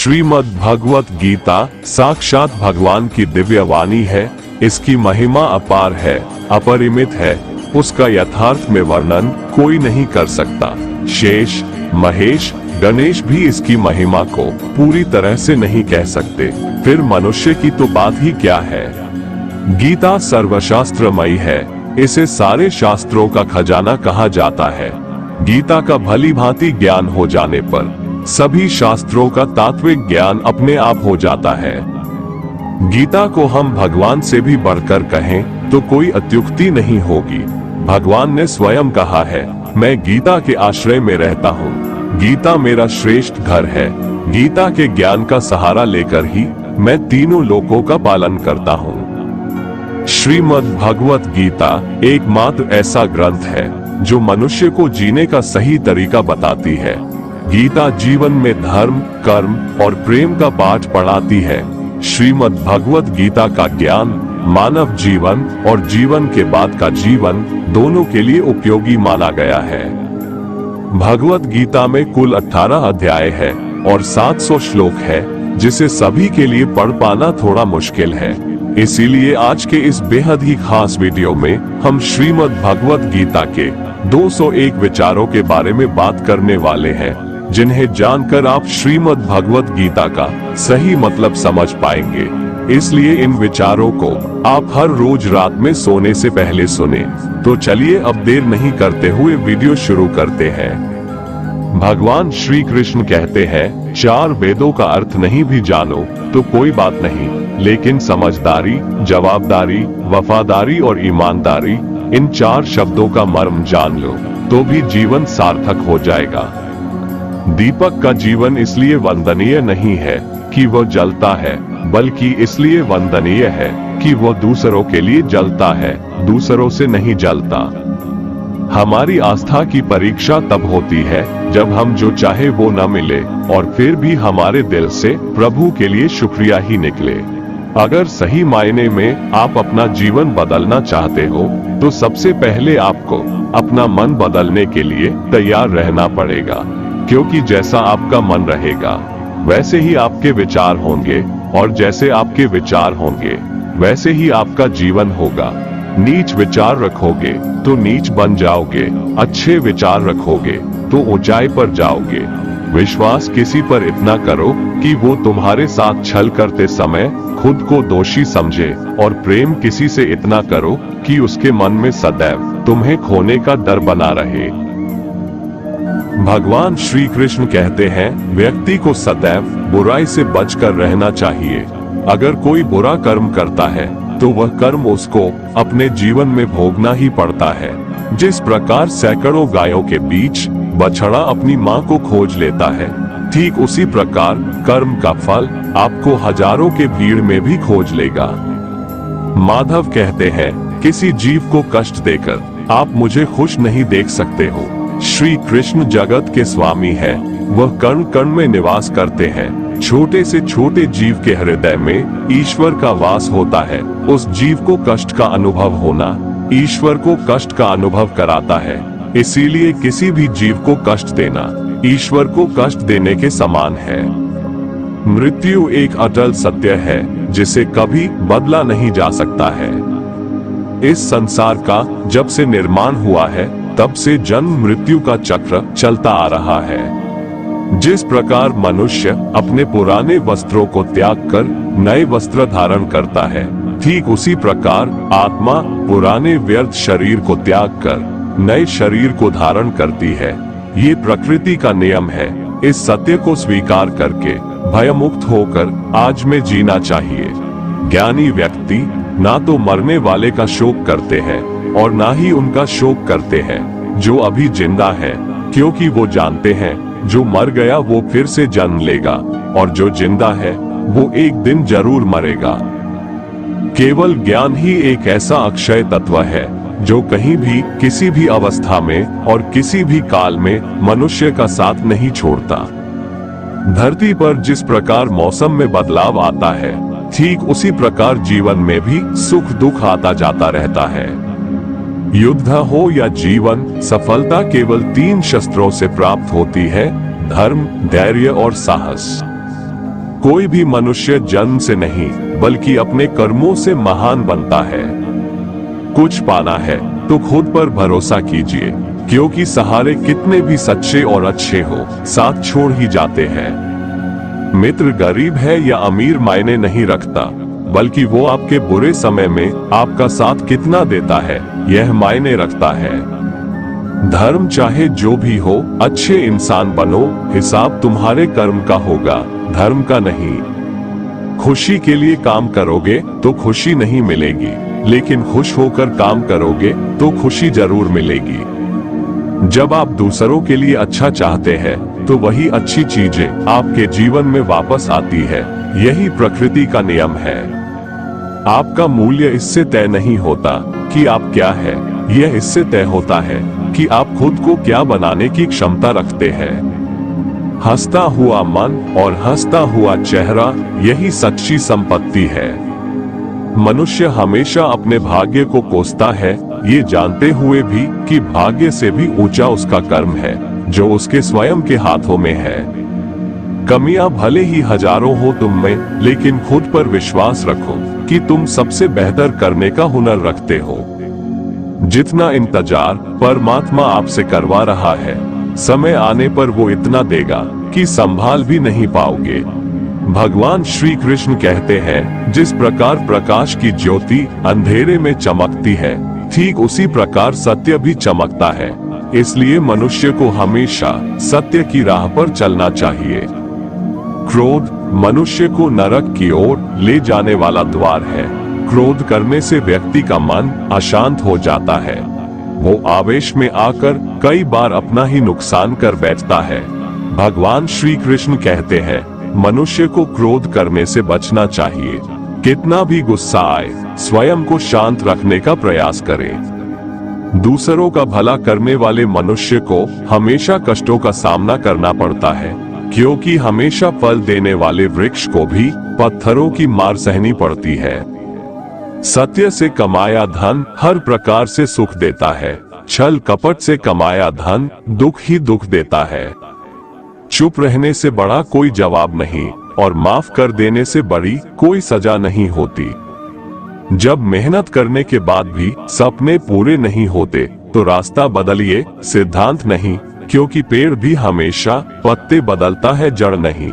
श्रीमद् भगवत गीता साक्षात भगवान की दिव्य वाणी है। इसकी महिमा अपार है, अपरिमित है। उसका यथार्थ में वर्णन कोई नहीं कर सकता। शेष, महेश, गणेश भी इसकी महिमा को पूरी तरह से नहीं कह सकते, फिर मनुष्य की तो बात ही क्या है। गीता सर्वशास्त्रमयी है। इसे सारे शास्त्रों का खजाना कहा जाता है। गीता का भली भांति ज्ञान हो जाने पर सभी शास्त्रों का तात्विक ज्ञान अपने आप हो जाता है। गीता को हम भगवान से भी बढ़कर कहें तो कोई अत्युक्ति नहीं होगी। भगवान ने स्वयं कहा है, मैं गीता के आश्रय में रहता हूँ। गीता मेरा श्रेष्ठ घर है। गीता के ज्ञान का सहारा लेकर ही मैं तीनों लोकों का पालन करता हूँ। श्रीमद् भगवत गीता एकमात्र ऐसा ग्रंथ है जो मनुष्य को जीने का सही तरीका बताती है। गीता जीवन में धर्म, कर्म और प्रेम का पाठ पढ़ाती है। श्रीमद् भगवत गीता का ज्ञान मानव जीवन और जीवन के बाद का जीवन दोनों के लिए उपयोगी माना गया है। भगवत गीता में कुल 18 अध्याय है और 700 श्लोक है, जिसे सभी के लिए पढ़ पाना थोड़ा मुश्किल है। इसीलिए आज के इस बेहद ही खास वीडियो में हम श्रीमद् भगवत गीता के 201 विचारों के बारे में बात करने वाले हैं, जिन्हें जानकर आप श्रीमद् भगवत गीता का सही मतलब समझ पाएंगे। इसलिए इन विचारों को आप हर रोज रात में सोने से पहले सुने। तो चलिए अब देर नहीं करते हुए वीडियो शुरू करते हैं। भगवान श्री कृष्ण कहते हैं, 4 वेदों का अर्थ नहीं भी जानो तो कोई बात नहीं, लेकिन समझदारी, जवाबदारी, वफादारी और ईमानदारी, इन 4 शब्दों का मर्म जान लो तो भी जीवन सार्थक हो जाएगा। दीपक का जीवन इसलिए वंदनीय नहीं है कि वह जलता है, बल्कि इसलिए वंदनीय है कि वह दूसरों के लिए जलता है, दूसरों से नहीं जलता। हमारी आस्था की परीक्षा तब होती है जब हम जो चाहे वो न मिले और फिर भी हमारे दिल से प्रभु के लिए शुक्रिया ही निकले। अगर सही मायने में आप अपना जीवन बदलना चाहते हो तो सबसे पहले आपको अपना मन बदलने के लिए तैयार रहना पड़ेगा, क्योंकि जैसा आपका मन रहेगा वैसे ही आपके विचार होंगे, और जैसे आपके विचार होंगे वैसे ही आपका जीवन होगा। नीच विचार रखोगे तो नीच बन जाओगे, अच्छे विचार रखोगे तो ऊंचाई पर जाओगे। विश्वास किसी पर इतना करो कि वो तुम्हारे साथ छल करते समय खुद को दोषी समझे, और प्रेम किसी से इतना करो कि उसके मन में सदैव तुम्हें खोने का डर बना रहे। भगवान श्री कृष्ण कहते हैं, व्यक्ति को सदैव बुराई से बचकर रहना चाहिए। अगर कोई बुरा कर्म करता है तो वह कर्म उसको अपने जीवन में भोगना ही पड़ता है। जिस प्रकार सैकड़ों गायों के बीच बछड़ा अपनी मां को खोज लेता है, ठीक उसी प्रकार कर्म का फल आपको हजारों के भीड़ में भी खोज लेगा। माधव कहते हैं, किसी जीव को कष्ट देकर आप मुझे खुश नहीं देख सकते हो। श्री कृष्ण जगत के स्वामी है, वह कण कण में निवास करते हैं। छोटे से छोटे जीव के हृदय में ईश्वर का वास होता है। उस जीव को कष्ट का अनुभव होना ईश्वर को कष्ट का अनुभव कराता है। इसीलिए किसी भी जीव को कष्ट देना ईश्वर को कष्ट देने के समान है। मृत्यु एक अटल सत्य है जिसे कभी बदला नहीं जा सकता है। इस संसार का जब से निर्माण हुआ है तब से जन्म मृत्यु का चक्र चलता आ रहा है। जिस प्रकार मनुष्य अपने पुराने वस्त्रों को त्याग कर नए वस्त्र धारण करता है, ठीक उसी प्रकार आत्मा पुराने व्यर्थ शरीर को त्याग कर नए शरीर को धारण करती है। ये प्रकृति का नियम है। इस सत्य को स्वीकार करके भयमुक्त होकर आज में जीना चाहिए। ज्ञानी व्यक्ति ना तो मरने वाले का शोक करते हैं और ना ही उनका शोक करते हैं जो अभी जिंदा है, क्योंकि वो जानते हैं जो मर गया वो फिर से जन्म लेगा, और जो जिंदा है वो एक दिन जरूर मरेगा। केवल ज्ञान ही एक ऐसा अक्षय तत्व है जो कहीं भी किसी भी अवस्था में और किसी भी काल में मनुष्य का साथ नहीं छोड़ता। धरती पर जिस प्रकार मौसम में बदलाव आता है, ठीक उसी प्रकार जीवन में भी सुख दुख आता जाता रहता है। युद्ध हो या जीवन, सफलता केवल 3 शस्त्रों से प्राप्त होती है: धर्म, धैर्य और साहस। कोई भी मनुष्य जन्म से नहीं बल्कि अपने कर्मों से महान बनता है। कुछ पाना है तो खुद पर भरोसा कीजिए, क्योंकि सहारे कितने भी सच्चे और अच्छे हो, साथ छोड़ ही जाते हैं। मित्र गरीब है या अमीर मायने नहीं रखता, बल्कि वो आपके बुरे समय में आपका साथ कितना देता है यह मायने रखता है। धर्म चाहे जो भी हो, अच्छे इंसान बनो, हिसाब तुम्हारे कर्म का होगा, धर्म का नहीं। खुशी के लिए काम करोगे तो खुशी नहीं मिलेगी, लेकिन खुश होकर काम करोगे तो खुशी जरूर मिलेगी। जब आप दूसरों के लिए अच्छा चाहते हैं तो वही अच्छी चीजें आपके जीवन में वापस आती है। यही प्रकृति का नियम है। आपका मूल्य इससे तय नहीं होता कि आप क्या है, यह इससे तय होता है कि आप खुद को क्या बनाने की क्षमता रखते हैं। हंसता हुआ मन और हंसता हुआ चेहरा, यही सच्ची संपत्ति है। मनुष्य हमेशा अपने भाग्य को कोसता है, ये जानते हुए भी कि भाग्य से भी ऊंचा उसका कर्म है जो उसके स्वयं के हाथों में है। कमियां भले ही हजारों हो तुम में, लेकिन खुद पर विश्वास रखो कि तुम सबसे बेहतर करने का हुनर रखते हो। जितना इंतजार परमात्मा आपसे करवा रहा है, समय आने पर वो इतना देगा कि संभाल भी नहीं पाओगे। भगवान श्री कृष्ण कहते हैं, जिस प्रकार प्रकाश की ज्योति अंधेरे में चमकती है, ठीक उसी प्रकार सत्य भी चमकता है। इसलिए मनुष्य को हमेशा सत्य की राह पर चलना चाहिए। क्रोध मनुष्य को नरक की ओर ले जाने वाला द्वार है। क्रोध करने से व्यक्ति का मन अशांत हो जाता है। वो आवेश में आकर कई बार अपना ही नुकसान कर बैठता है। भगवान श्री कृष्ण कहते हैं, मनुष्य को क्रोध करने से बचना चाहिए। कितना भी गुस्सा आए, स्वयं को शांत रखने का प्रयास करें। दूसरों का भला करने वाले मनुष्य को हमेशा कष्टों का सामना करना पड़ता है, क्योंकि हमेशा फल देने वाले वृक्ष को भी पत्थरों की मार सहनी पड़ती है। सत्य से कमाया धन हर प्रकार से सुख देता है, छल कपट से कमाया धन दुख ही दुख देता है। चुप रहने से बड़ा कोई जवाब नहीं, और माफ कर देने से बड़ी कोई सजा नहीं होती। जब मेहनत करने के बाद भी सपने पूरे नहीं होते तो रास्ता बदलिए, सिद्धांत नहीं, क्योंकि पेड़ भी हमेशा पत्ते बदलता है, जड़ नहीं।